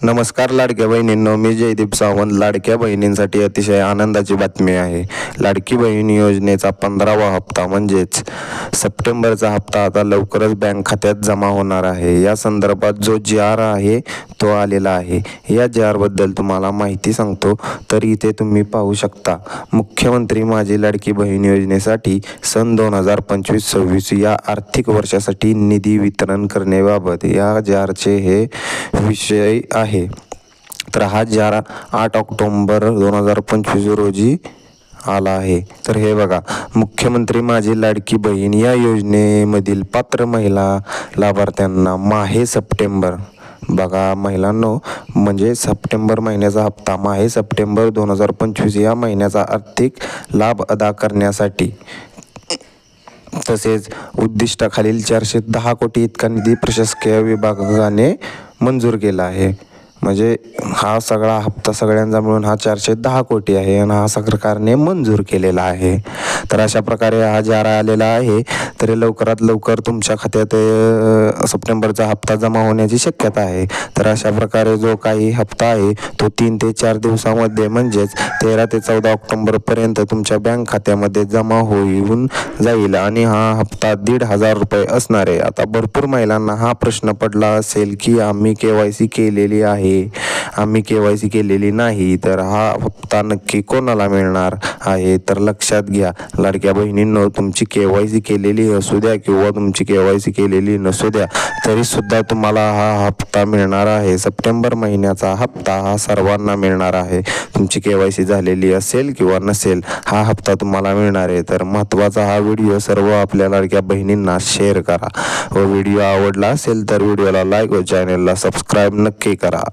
नमस्कार लाडक्या बहिणींनो, मी जयदीप सावंत. लाडक्या बहिणींसाठी अतिशय आनंदाची बातमी आहे. लाडकी बहीण योजनेचा 15वा हप्ता म्हणजेच सप्टेंबरचा हप्ता आता लवकरच बँक खात्यात जमा होणार आहे. या संदर्भात जो जी.आर आहे तो आलेला आहे. या जी.आरबद्दल तुम्हाला माहिती सांगतो. तर इथे तुम्ही पाहू शकता, मुख्यमंत्री माझी लाडकी बहीण योजनेसाठी सन 2025-26 या आर्थिक वर्षासाठी निधी वितरण करण्याबाबत या जी.आरचे हे विषय आहे. तर हा जी.आर 8 ऑक्टोबर 2025 रोजी आला आहे. तर हे बघा, मुख्यमंत्री माझी लाडकी बहीण या योजनेमधील पात्र महिला लाभार्थ्यांना माहे सप्टेंबर, बघा महिलांनो, म्हणजे सप्टेंबर महिन्याचा हप्ता माहे सप्टेंबर 2025 या महिन्याचा आर्थिक लाभ अदा करण्यासाठी तसेच उद्दिष्टाखालील 410 कोटी इतका निधी प्रशासकीय विभागाने मंजूर केला आहे. म्हणजे हा सगळा हप्ता सगळ्यांचा मिळून हा 410 कोटी आहे आणि हा सरकारने मंजूर केलेला आहे. तर अशा प्रकारे हा जी.आर आलेला आहे. तर लवकरात लवकर तुमच्या खात्यात सप्टेंबरचा हप्ता जमा होण्याची शक्यता आहे. तर अशा प्रकारे जो काही हप्ता आहे तो 3 ते 4 दिवसामध्ये म्हणजेच 13 ते 14 ऑक्टोबरपर्यंत तुमच्या बँक खात्यामध्ये जमा होऊन जाईल आणि हा हप्ता 1,500 रुपये असणार आहे. आता भरपूर महिलांना हा प्रश्न पडला असेल की आम्ही KYC केलेली आहे, आम्ही KYC केलेली नाही, तर हा हप्ता नक्की कोणाला मिळणार आहे? तर लक्षात घ्या लाडक्या बहिणींनो, तुमची KYC केलेली असू द्या किंवा तुमची KYC केलेली नसू द्या, तरी सुद्धा तुम्हाला हा हप्ता मिळणार आहे. सप्टेंबर महिन्याचा हप्ता हा सर्वांना मिळणार आहे. तुमची KYC झालेली असेल किंवा नसेल, हा हप्ता तुम्हाला मिळणार आहे. तर महत्त्वाचा हा व्हिडिओ सर्व आपल्या लाडक्या बहिणींना शेअर करा व व्हिडिओ आवडला असेल तर व्हिडिओला लाईक व चॅनलला सबस्क्राईब नक्की करा.